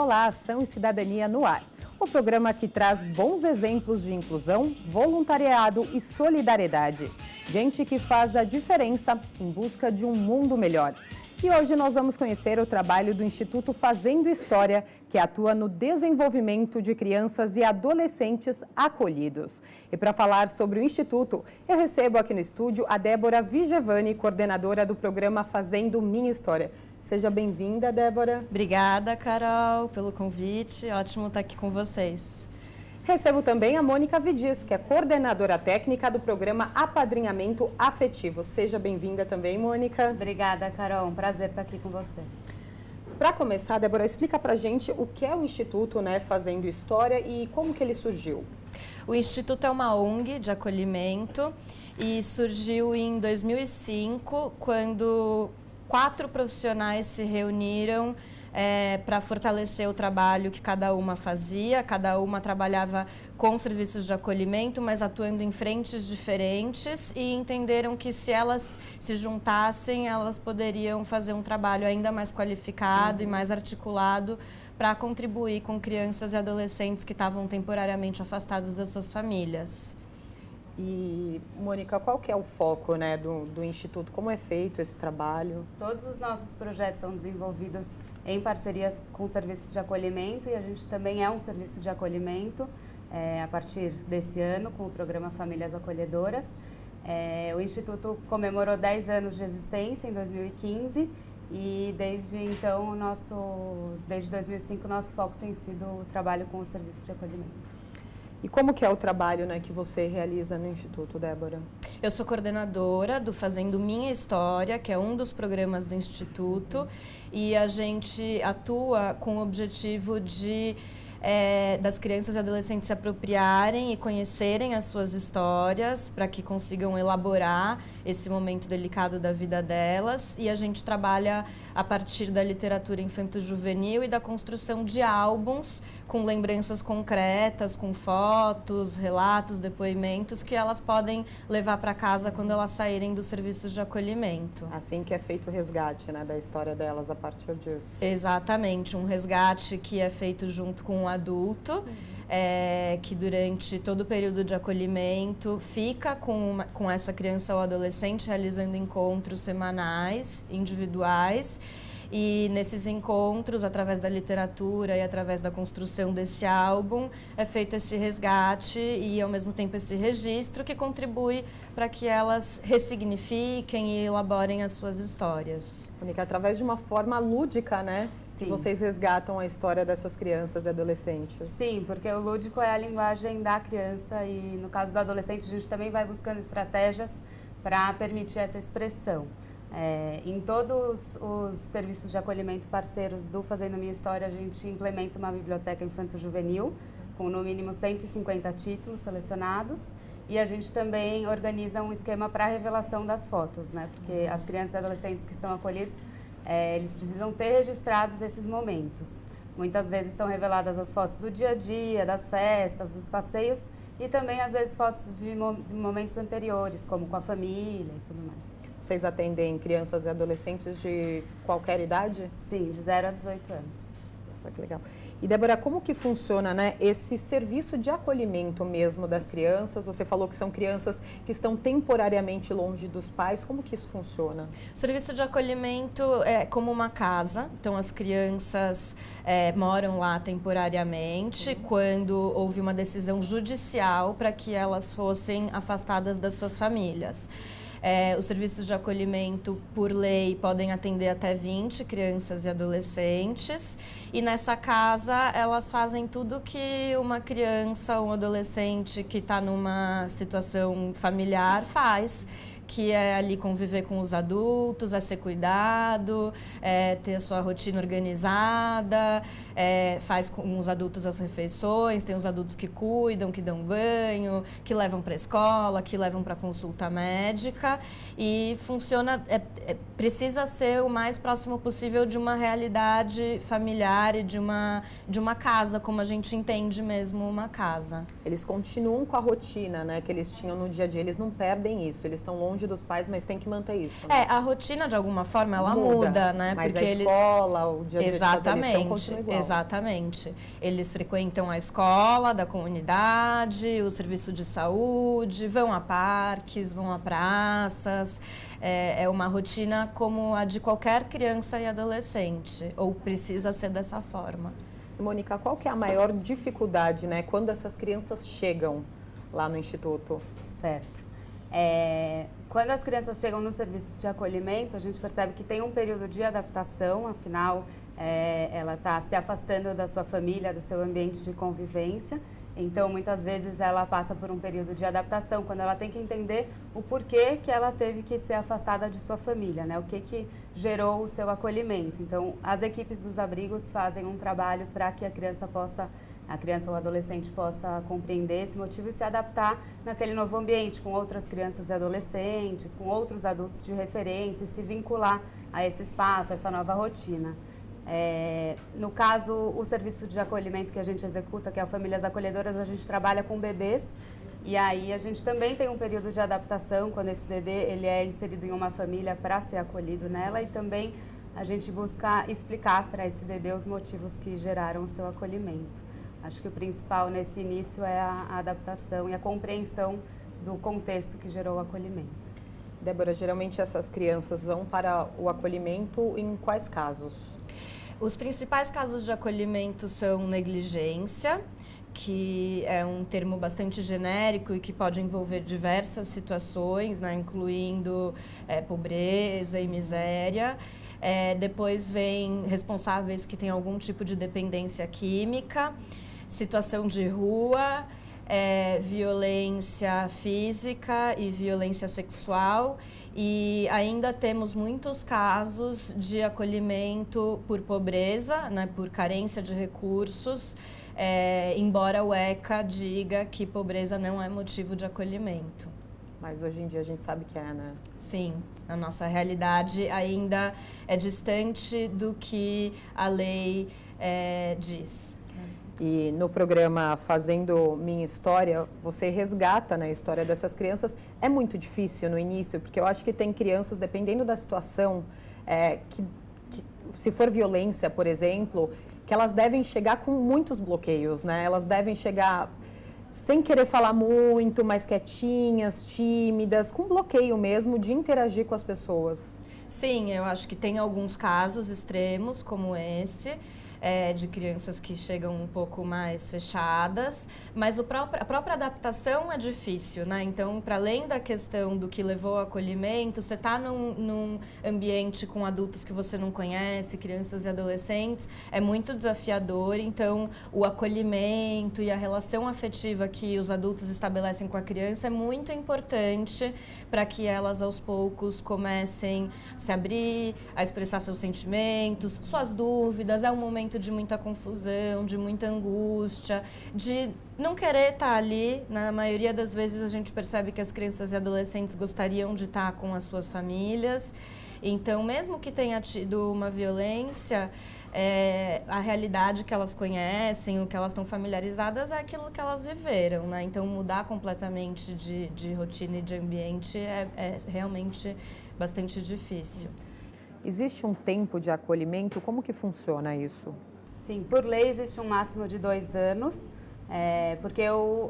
Olá, Ação e Cidadania no Ar. O programa que traz bons exemplos de inclusão, voluntariado e solidariedade. Gente que faz a diferença em busca de um mundo melhor. E hoje nós vamos conhecer o trabalho do Instituto Fazendo História, que atua no desenvolvimento de crianças e adolescentes acolhidos. E para falar sobre o Instituto, eu recebo aqui no estúdio a Débora Vigevani, coordenadora do programa Fazendo Minha História. Seja bem-vinda, Débora. Obrigada, Carol, pelo convite. Ótimo estar aqui com vocês. Recebo também a Mônica Vidiz, que é coordenadora técnica do programa Apadrinhamento Afetivo. Seja bem-vinda também, Mônica. Obrigada, Carol. Um prazer estar aqui com você. Para começar, Débora, explica pra gente o que é o Instituto, Fazendo História e como que ele surgiu. O Instituto é uma ONG de acolhimento e surgiu em 2005, quando 4 profissionais se reuniram para fortalecer o trabalho que cada uma fazia. Cada uma trabalhava com serviços de acolhimento, mas atuando em frentes diferentes, e entenderam que se elas se juntassem, elas poderiam fazer um trabalho ainda mais qualificado e mais articulado para contribuir com crianças e adolescentes que estavam temporariamente afastados das suas famílias. E, Mônica, qual que é o foco do Instituto? Como é feito esse trabalho? Todos os nossos projetos são desenvolvidos em parcerias com serviços de acolhimento, e a gente também é um serviço de acolhimento a partir desse ano, com o programa Famílias Acolhedoras. O Instituto comemorou 10 anos de existência em 2015 e desde então, desde 2005, o nosso foco tem sido o trabalho com os serviços de acolhimento. E como que é o trabalho que você realiza no Instituto, Débora? Eu sou coordenadora do Fazendo Minha História, que é um dos programas do Instituto, e a gente atua com o objetivo das crianças e adolescentes se apropriarem e conhecerem as suas histórias, para que consigam elaborar esse momento delicado da vida delas. E a gente trabalha a partir da literatura infanto-juvenil e da construção de álbuns com lembranças concretas, com fotos, relatos, depoimentos que elas podem levar para casa quando elas saírem dos serviços de acolhimento. Assim que é feito o resgate da história delas a partir disso. Exatamente, um resgate que é feito junto com um adulto, que durante todo o período de acolhimento fica com essa criança ou adolescente, realizando encontros semanais, individuais. E nesses encontros, através da literatura e através da construção desse álbum, é feito esse resgate e, ao mesmo tempo, esse registro que contribui para que elas ressignifiquem e elaborem as suas histórias. Mônica, através de uma forma lúdica, Sim. que vocês resgatam a história dessas crianças e adolescentes. Sim, porque o lúdico é a linguagem da criança e, no caso do adolescente, a gente também vai buscando estratégias para permitir essa expressão. Em todos os serviços de acolhimento parceiros do Fazendo Minha História, a gente implementa uma biblioteca infanto-juvenil com no mínimo 150 títulos selecionados, e a gente também organiza um esquema para a revelação das fotos, porque as crianças e adolescentes que estão acolhidos, eles precisam ter registrados esses momentos. Muitas vezes são reveladas as fotos do dia a dia, das festas, dos passeios, e também às vezes fotos de momentos anteriores, como com a família e tudo mais. Vocês atendem crianças e adolescentes de qualquer idade? Sim, de 0 a 18 anos. Só que legal. E, Débora, como que funciona esse serviço de acolhimento mesmo das crianças? Você falou que são crianças que estão temporariamente longe dos pais. Como que isso funciona? O serviço de acolhimento é como uma casa. Então, as crianças moram lá temporariamente quando houve uma decisão judicial para que elas fossem afastadas das suas famílias. Os serviços de acolhimento, por lei, podem atender até 20 crianças e adolescentes. E nessa casa, elas fazem tudo que uma criança ou um adolescente que está numa situação familiar faz, que é ali conviver com os adultos, ser cuidado, ter a sua rotina organizada, faz com os adultos as refeições, tem os adultos que cuidam, que dão banho, que levam para a escola, que levam para consulta médica, e funciona, precisa ser o mais próximo possível de uma realidade familiar e de uma casa, como a gente entende mesmo uma casa. Eles continuam com a rotina, que eles tinham no dia a dia, eles não perdem isso, eles estão longe longe dos pais, mas tem que manter isso. Né? A rotina, de alguma forma, ela muda, né? Mas porque a escola, o dia a dia exatamente, de fazer lição continua igual. Exatamente. Eles frequentam a escola da comunidade, o serviço de saúde, vão a parques, vão a praças. É uma rotina como a de qualquer criança e adolescente, ou precisa ser dessa forma. Mônica, qual que é a maior dificuldade, né, quando essas crianças chegam lá no Instituto? Certo. Quando as crianças chegam nos serviços de acolhimento, a gente percebe que tem um período de adaptação, afinal, ela está se afastando da sua família, do seu ambiente de convivência. Então, muitas vezes, ela passa por um período de adaptação, quando ela tem que entender o porquê que ela teve que ser afastada de sua família, né? O que gerou o seu acolhimento. Então, as equipes dos abrigos fazem um trabalho para que a criança ou adolescente possa compreender esse motivo e se adaptar naquele novo ambiente, com outras crianças e adolescentes, com outros adultos de referência e se vincular a esse espaço, a essa nova rotina. No caso, o serviço de acolhimento que a gente executa, que é o Famílias Acolhedoras, a gente trabalha com bebês e aí a gente também tem um período de adaptação quando esse bebê ele é inserido em uma família para ser acolhido nela e também a gente busca explicar para esse bebê os motivos que geraram o seu acolhimento. Acho que o principal nesse início é a adaptação e a compreensão do contexto que gerou o acolhimento. Débora, geralmente essas crianças vão para o acolhimento em quais casos? Os principais casos de acolhimento são negligência, que é um termo bastante genérico e que pode envolver diversas situações, né, incluindo pobreza e miséria. Depois vem responsáveis que têm algum tipo de dependência química, situação de rua, violência física e violência sexual. E ainda temos muitos casos de acolhimento por pobreza, né, por carência de recursos, embora o ECA diga que pobreza não é motivo de acolhimento. Mas hoje em dia a gente sabe que é, né? Sim, a nossa realidade ainda é distante do que a lei diz. E no programa Fazendo Minha História, você resgata, né, a história dessas crianças. É muito difícil no início, porque eu acho que tem crianças, dependendo da situação, que se for violência, por exemplo, que elas devem chegar com muitos bloqueios, né? Elas devem chegar sem querer falar muito, mais quietinhas, tímidas, com bloqueio mesmo de interagir com as pessoas. Sim, eu acho que tem alguns casos extremos como esse, de crianças que chegam um pouco mais fechadas, mas a própria adaptação é difícil, né? Então, para além da questão do que levou ao acolhimento, você está num ambiente com adultos que você não conhece, crianças e adolescentes, é muito desafiador. Então, o acolhimento e a relação afetiva que os adultos estabelecem com a criança é muito importante para que elas, aos poucos, comecem a se abrir, a expressar seus sentimentos, suas dúvidas. É um momento de muita confusão, de muita angústia, de não querer estar ali. Na maioria das vezes a gente percebe que as crianças e adolescentes gostariam de estar com as suas famílias. Então, mesmo que tenha tido uma violência, a realidade que elas conhecem, o que elas estão familiarizadas é aquilo que elas viveram, né? Então, mudar completamente de rotina e de ambiente é realmente bastante difícil. Existe um tempo de acolhimento? Como que funciona isso? Sim, por lei existe um máximo de 2 anos, porque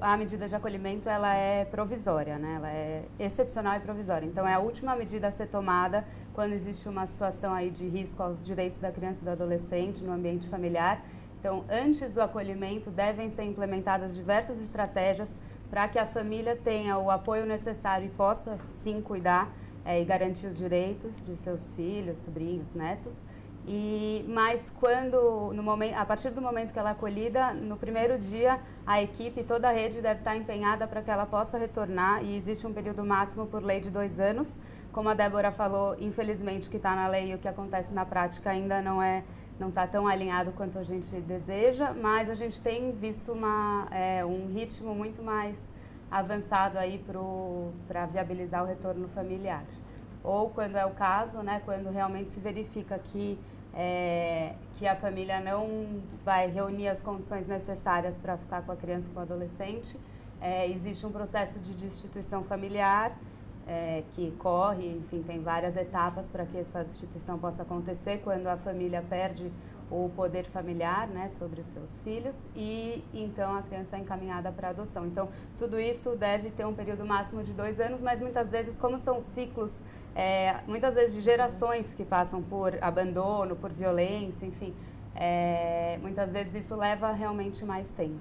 a medida de acolhimento ela é provisória, né? Ela é excepcional e provisória. Então, é a última medida a ser tomada quando existe uma situação aí de risco aos direitos da criança e do adolescente no ambiente familiar. Então, antes do acolhimento, devem ser implementadas diversas estratégias para que a família tenha o apoio necessário e possa, sim, cuidar e garantir os direitos de seus filhos, sobrinhos, netos. Mas a partir do momento que ela é acolhida, no primeiro dia, a equipe e toda a rede deve estar empenhada para que ela possa retornar, e existe um período máximo por lei de 2 anos. Como a Débora falou, infelizmente o que está na lei e o que acontece na prática ainda não está tão alinhado quanto a gente deseja, mas a gente tem visto um ritmo muito mais avançado aí para viabilizar o retorno familiar. Ou quando é o caso, né, quando realmente se verifica que a família não vai reunir as condições necessárias para ficar com a criança e com o adolescente, existe um processo de destituição familiar que corre, enfim, tem várias etapas para que essa destituição possa acontecer, quando a família perde o poder familiar, né, sobre os seus filhos, e então a criança é encaminhada para adoção. Então, tudo isso deve ter um período máximo de 2 anos, mas muitas vezes, como são ciclos, muitas vezes de gerações que passam por abandono, por violência, enfim, muitas vezes isso leva realmente mais tempo,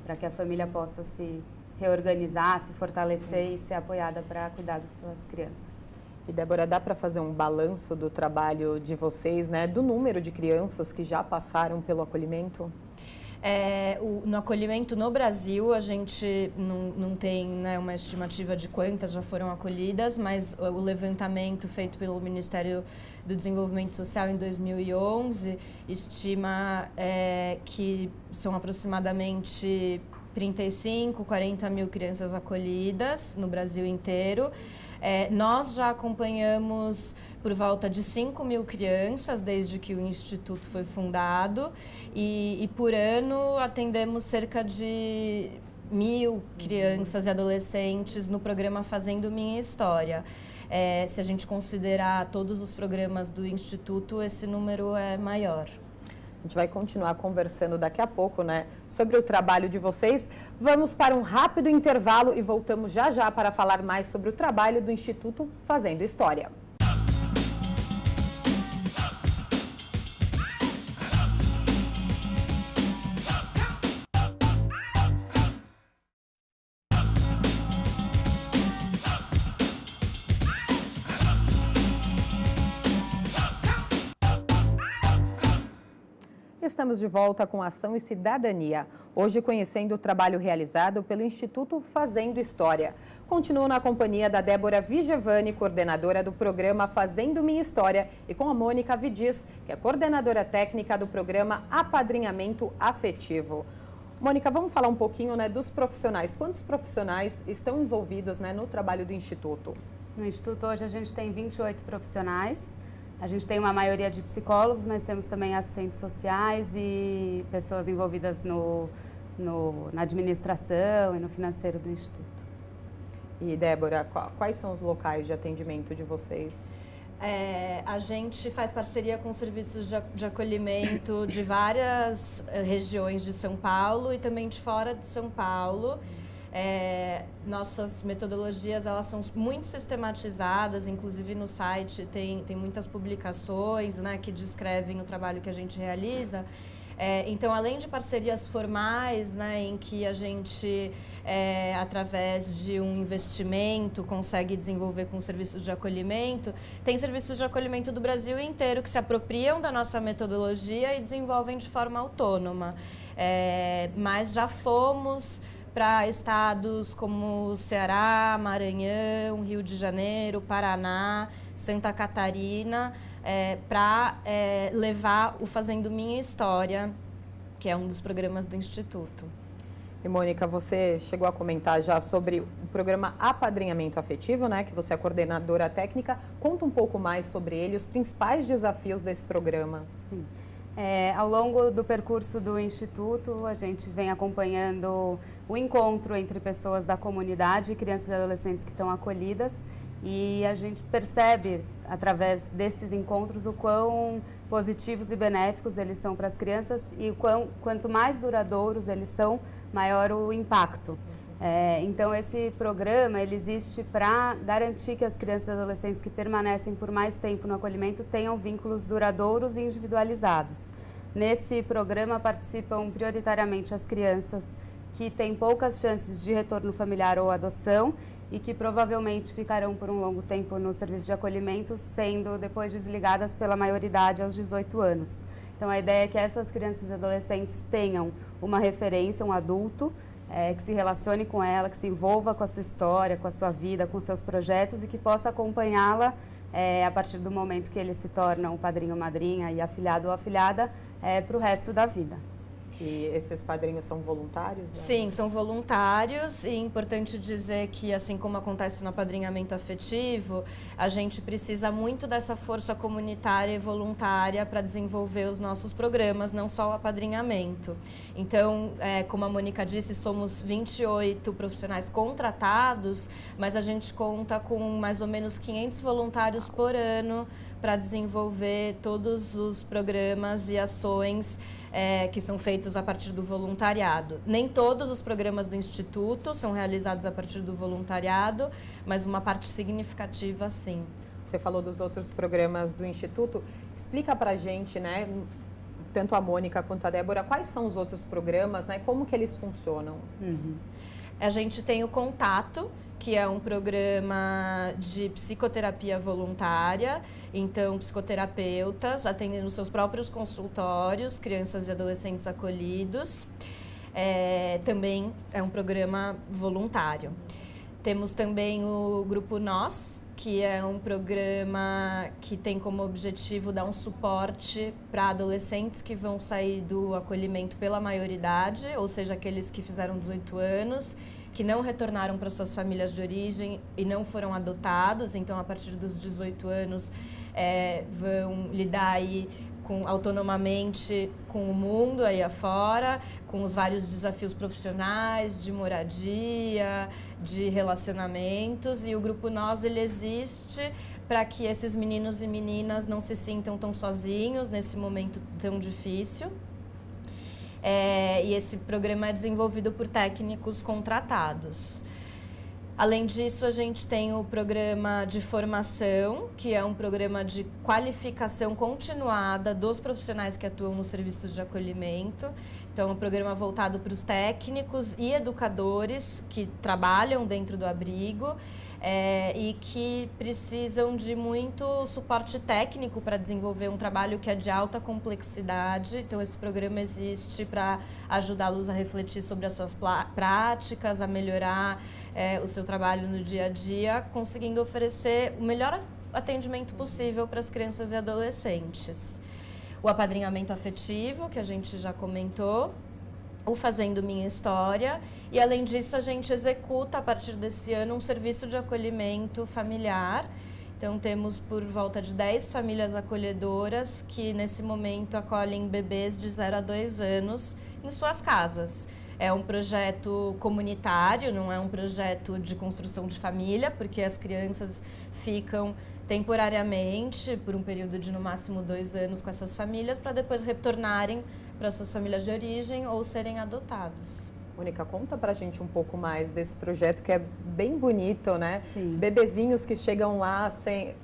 para que a família possa se reorganizar, se fortalecer e ser apoiada para cuidar das suas crianças. E, Débora, dá para fazer um balanço do trabalho de vocês, né, do número de crianças que já passaram pelo acolhimento? No acolhimento no Brasil, a gente não tem, né, uma estimativa de quantas já foram acolhidas, mas o levantamento feito pelo Ministério do Desenvolvimento Social em 2011 estima que são aproximadamente 35, 40 mil crianças acolhidas no Brasil inteiro. Nós já acompanhamos por volta de 5 mil crianças desde que o Instituto foi fundado e por ano atendemos cerca de 1.000 crianças e adolescentes no programa Fazendo Minha História. Se a gente considerar todos os programas do Instituto, esse número é maior. A gente vai continuar conversando daqui a pouco, né, sobre o trabalho de vocês. Vamos para um rápido intervalo e voltamos já já para falar mais sobre o trabalho do Instituto Fazendo História. Estamos de volta com Ação e Cidadania, hoje conhecendo o trabalho realizado pelo Instituto Fazendo História. Continuo na companhia da Débora Vigevani, coordenadora do programa Fazendo Minha História, e com a Mônica Vidiz, que é coordenadora técnica do programa Apadrinhamento Afetivo. Mônica, vamos falar um pouquinho, né, dos profissionais. Quantos profissionais estão envolvidos, né, no trabalho do Instituto? No Instituto hoje a gente tem 28 profissionais. A gente tem uma maioria de psicólogos, mas temos também assistentes sociais e pessoas envolvidas na administração e no financeiro do Instituto. E, Débora, quais são os locais de atendimento de vocês? A gente faz parceria com serviços de acolhimento de várias regiões de São Paulo e também de fora de São Paulo. Nossas metodologias, elas são muito sistematizadas, inclusive no site tem muitas publicações, né, que descrevem o trabalho que a gente realiza. Então, além de parcerias formais, né, em que a gente, através de um investimento, consegue desenvolver com serviços de acolhimento, tem serviços de acolhimento do Brasil inteiro que se apropriam da nossa metodologia e desenvolvem de forma autônoma. Mas já fomos para estados como Ceará, Maranhão, Rio de Janeiro, Paraná, Santa Catarina, para levar o Fazendo Minha História, que é um dos programas do Instituto. E, Mônica, você chegou a comentar já sobre o programa Apadrinhamento Afetivo, né, que você é coordenadora técnica. Conta um pouco mais sobre ele, os principais desafios desse programa. Sim. Ao longo do percurso do Instituto, a gente vem acompanhando o encontro entre pessoas da comunidade e crianças e adolescentes que estão acolhidas, e a gente percebe, através desses encontros, o quão positivos e benéficos eles são para as crianças e quanto mais duradouros eles são, maior o impacto. Então, esse programa ele existe para garantir que as crianças e adolescentes que permanecem por mais tempo no acolhimento tenham vínculos duradouros e individualizados. Nesse programa participam prioritariamente as crianças que têm poucas chances de retorno familiar ou adoção e que provavelmente ficarão por um longo tempo no serviço de acolhimento, sendo depois desligadas pela maioridade aos 18 anos. Então, a ideia é que essas crianças e adolescentes tenham uma referência, um adulto, que se relacione com ela, que se envolva com a sua história, com a sua vida, com seus projetos e que possa acompanhá-la a partir do momento que ele se torna um padrinho ou madrinha e afilhado ou afilhada para o resto da vida. E esses padrinhos são voluntários? Né? Sim, são voluntários e é importante dizer que, assim como acontece no apadrinhamento afetivo, a gente precisa muito dessa força comunitária e voluntária para desenvolver os nossos programas, não só o apadrinhamento. Então, como a Mônica disse, somos 28 profissionais contratados, mas a gente conta com mais ou menos 500 voluntários por ano para desenvolver todos os programas e ações que são feitos a partir do voluntariado. Nem todos os programas do Instituto são realizados a partir do voluntariado, mas uma parte significativa, sim. Você falou dos outros programas do Instituto. Explica pra gente, né, tanto a Mônica quanto a Débora, quais são os outros programas, né, como que eles funcionam? A gente tem o Contato, que é um programa de psicoterapia voluntária. Então, psicoterapeutas atendem nos seus próprios consultórios, crianças e adolescentes acolhidos. Também é um programa voluntário. Temos também o Grupo Nós, que é um programa que tem como objetivo dar um suporte para adolescentes que vão sair do acolhimento pela maioridade, ou seja, aqueles que fizeram 18 anos, que não retornaram para suas famílias de origem e não foram adotados. Então, a partir dos 18 anos, vão lidar aí autonomamente com o mundo aí afora, com os vários desafios profissionais, de moradia, de relacionamentos. E o Grupo Nós, ele existe para que esses meninos e meninas não se sintam tão sozinhos nesse momento tão difícil. E esse programa é desenvolvido por técnicos contratados. Além disso, a gente tem o programa de formação, que é um programa de qualificação continuada dos profissionais que atuam nos serviços de acolhimento. Então, é um programa voltado para os técnicos e educadores que trabalham dentro do abrigo e que precisam de muito suporte técnico para desenvolver um trabalho que é de alta complexidade. Então, esse programa existe para ajudá-los a refletir sobre as suas práticas, a melhorar o seu trabalho no dia a dia, conseguindo oferecer o melhor atendimento possível para as crianças e adolescentes. O apadrinhamento afetivo, que a gente já comentou, o Fazendo Minha História, e além disso a gente executa a partir desse ano um serviço de acolhimento familiar. Então temos por volta de 10 famílias acolhedoras que nesse momento acolhem bebês de 0 a 2 anos em suas casas. É um projeto comunitário, não é um projeto de construção de família, porque as crianças ficam temporariamente, por um período de no máximo 2 anos com essas famílias, para depois retornarem para suas famílias de origem ou serem adotados. Mônica, conta pra gente um pouco mais desse projeto que é bem bonito, né? Sim. Bebezinhos que chegam lá sem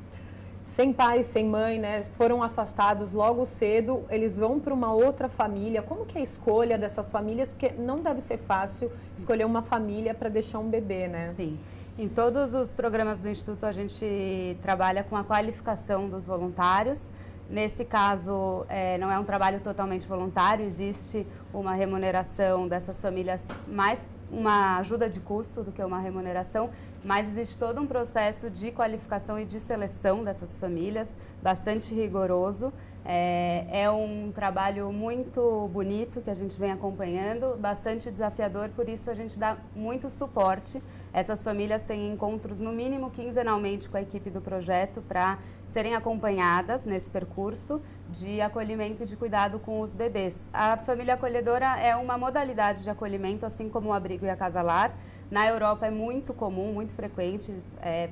pai, sem mãe, né? Foram afastados logo cedo, eles vão para uma outra família. Como que é a escolha dessas famílias? Porque não deve ser fácil escolher uma família para deixar um bebê, né? Sim. Em todos os programas do Instituto, a gente trabalha com a qualificação dos voluntários. Nesse caso, não é um trabalho totalmente voluntário, existe uma remuneração dessas famílias, mais uma ajuda de custo do que uma remuneração, mas existe todo um processo de qualificação e de seleção dessas famílias, bastante rigoroso. É um trabalho muito bonito que a gente vem acompanhando, bastante desafiador, por isso a gente dá muito suporte. Essas famílias têm encontros no mínimo quinzenalmente com a equipe do projeto para serem acompanhadas nesse percurso de acolhimento e de cuidado com os bebês. A família acolhedora é uma modalidade de acolhimento, assim como o abrigo e a casa lar. Na Europa é muito comum, muito frequente,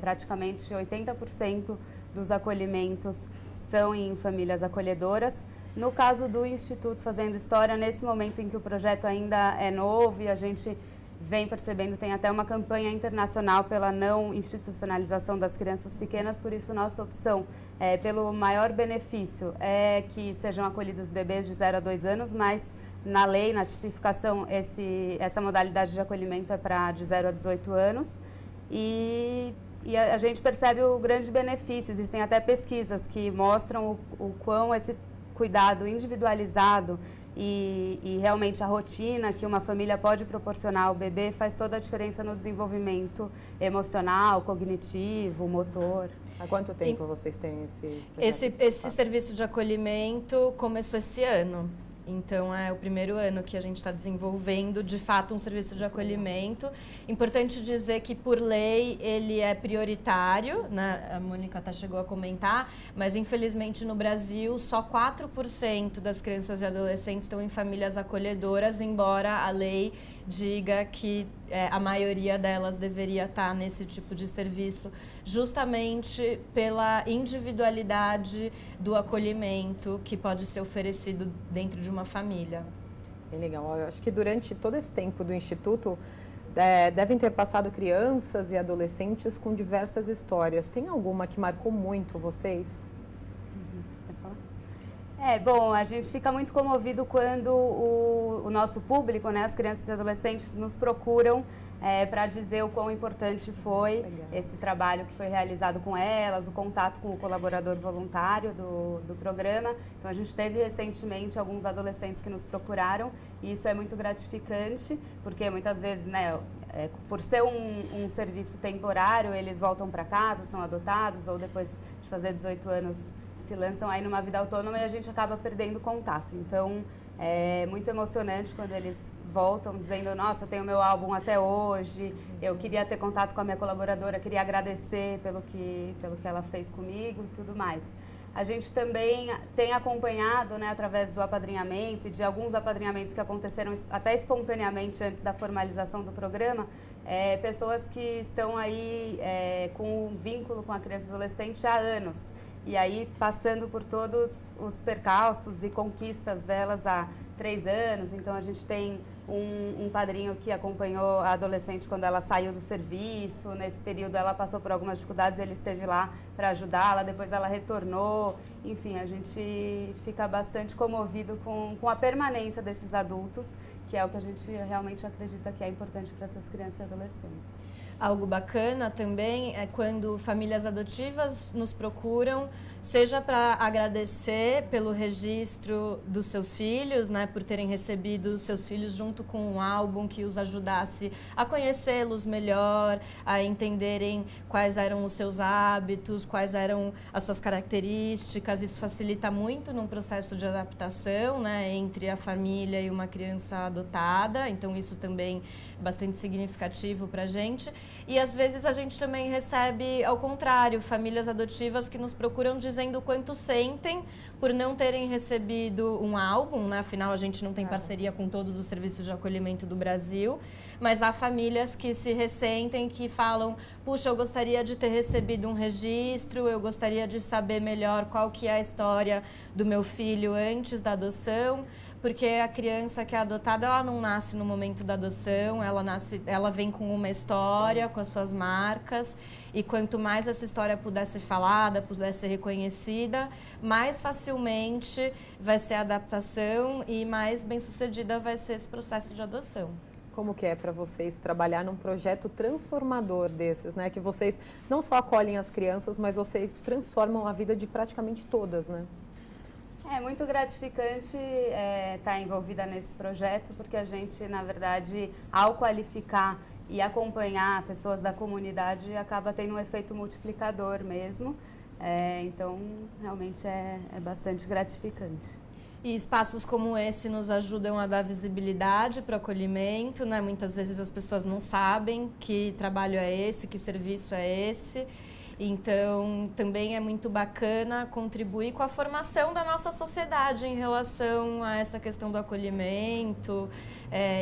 praticamente 80% dos acolhimentos são em famílias acolhedoras. No caso do Instituto Fazendo História, nesse momento em que o projeto ainda é novo e a gente vem percebendo, tem até uma campanha internacional pela não institucionalização das crianças pequenas, por isso nossa opção pelo maior benefício é que sejam acolhidos bebês de 0 a 2 anos, mas na lei, na tipificação, essa modalidade de acolhimento é para de 0 a 18 anos e a gente percebe o grande benefício. Existem até pesquisas que mostram o quão esse cuidado individualizado e realmente a rotina que uma família pode proporcionar ao bebê faz toda a diferença no desenvolvimento emocional, cognitivo, motor. Há quanto tempo vocês têm esse projeto? Esse serviço de acolhimento começou esse ano. Então, é o primeiro ano que a gente está desenvolvendo, de fato, um serviço de acolhimento. Importante dizer que, por lei, ele é prioritário, né? A Mônica até chegou a comentar, mas, infelizmente, no Brasil, só 4% das crianças e adolescentes estão em famílias acolhedoras, embora a lei diga que a maioria delas deveria estar nesse tipo de serviço, justamente pela individualidade do acolhimento que pode ser oferecido dentro de uma família. Bem legal. Eu acho que durante todo esse tempo do Instituto, devem ter passado crianças e adolescentes com diversas histórias. Tem alguma que marcou muito vocês? Bom, a gente fica muito comovido quando o nosso público, né, as crianças e adolescentes, nos procuram para dizer o quão importante foi esse trabalho que foi realizado com elas, o contato com o colaborador voluntário do programa. Então, a gente teve recentemente alguns adolescentes que nos procuraram e isso é muito gratificante, porque muitas vezes, né, por ser um serviço temporário, eles voltam para casa, são adotados ou depois de fazer 18 anos se lançam aí numa vida autônoma e a gente acaba perdendo contato. Então, é muito emocionante quando eles voltam dizendo, nossa, eu tenho meu álbum até hoje, eu queria ter contato com a minha colaboradora, queria agradecer pelo que ela fez comigo e tudo mais. A gente também tem acompanhado, né, através do apadrinhamento e de alguns apadrinhamentos que aconteceram até espontaneamente antes da formalização do programa, pessoas que estão aí com um vínculo com a criança e adolescente há anos. E aí, passando por todos os percalços e conquistas delas há 3 anos. Então, a gente tem um padrinho que acompanhou a adolescente quando ela saiu do serviço. Nesse período, ela passou por algumas dificuldades e ele esteve lá para ajudá-la. Depois, ela retornou. Enfim, a gente fica bastante comovido com a permanência desses adultos, que é o que a gente realmente acredita que é importante para essas crianças e adolescentes. Algo bacana também é quando famílias adotivas nos procuram, seja para agradecer pelo registro dos seus filhos, né, por terem recebido seus filhos junto com um álbum que os ajudasse a conhecê-los melhor, a entenderem quais eram os seus hábitos, quais eram as suas características. Isso facilita muito num processo de adaptação, né, entre a família e uma criança adotada. Então, isso também é bastante significativo para a gente. E às vezes a gente também recebe, ao contrário, famílias adotivas que nos procuram dizendo o quanto sentem por não terem recebido um álbum, né? Afinal, a gente não tem parceria com todos os serviços de acolhimento do Brasil, mas há famílias que se ressentem, que falam, puxa, eu gostaria de ter recebido um registro, eu gostaria de saber melhor qual que é a história do meu filho antes da adoção, porque a criança que é adotada, ela não nasce no momento da adoção, ela vem com uma história, com as suas marcas, e quanto mais essa história puder ser falada, puder ser reconhecida, mais facilmente vai ser a adaptação e mais bem-sucedida vai ser esse processo de adoção. Como que é para vocês trabalhar num projeto transformador desses, né? Que vocês não só acolhem as crianças, mas vocês transformam a vida de praticamente todas, né? É muito gratificante estar envolvida nesse projeto, porque a gente, na verdade, ao qualificar e acompanhar pessoas da comunidade, acaba tendo um efeito multiplicador mesmo. Então, realmente é bastante gratificante. E espaços como esse nos ajudam a dar visibilidade para o acolhimento, né? Muitas vezes as pessoas não sabem que trabalho é esse, que serviço é esse. Então, também é muito bacana contribuir com a formação da nossa sociedade em relação a essa questão do acolhimento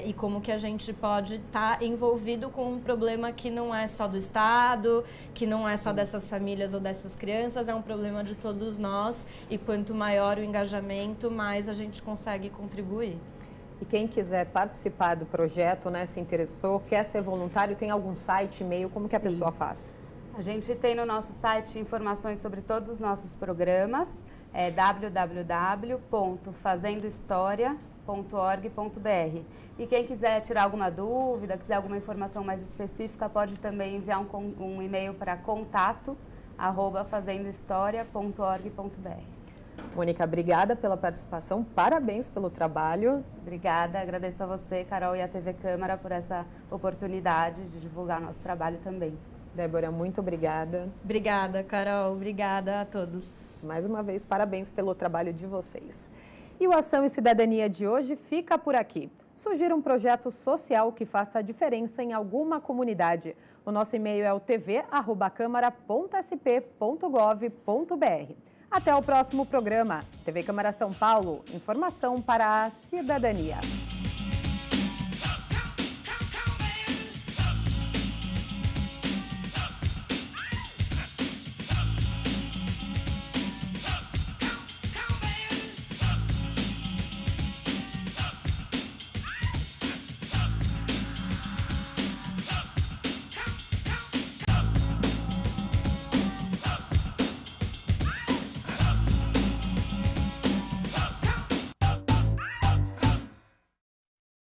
e como que a gente pode estar envolvido com um problema que não é só do Estado, que não é só dessas famílias ou dessas crianças, é um problema de todos nós e quanto maior o engajamento, mais a gente consegue contribuir. E quem quiser participar do projeto, né, se interessou, quer ser voluntário, tem algum site, e-mail, como que a pessoa faz? A gente tem no nosso site informações sobre todos os nossos programas, www.fazendohistoria.org.br. E quem quiser tirar alguma dúvida, quiser alguma informação mais específica, pode também enviar um e-mail para contato@fazendohistoria.org.br. Mônica, obrigada pela participação, parabéns pelo trabalho. Obrigada, agradeço a você, Carol, e a TV Câmara por essa oportunidade de divulgar nosso trabalho também. Débora, muito obrigada. Obrigada, Carol. Obrigada a todos. Mais uma vez, parabéns pelo trabalho de vocês. E o Ação e Cidadania de hoje fica por aqui. Sugira um projeto social que faça a diferença em alguma comunidade. O nosso e-mail é o tv@câmara.sp.gov.br. Até o próximo programa. TV Câmara São Paulo, informação para a cidadania.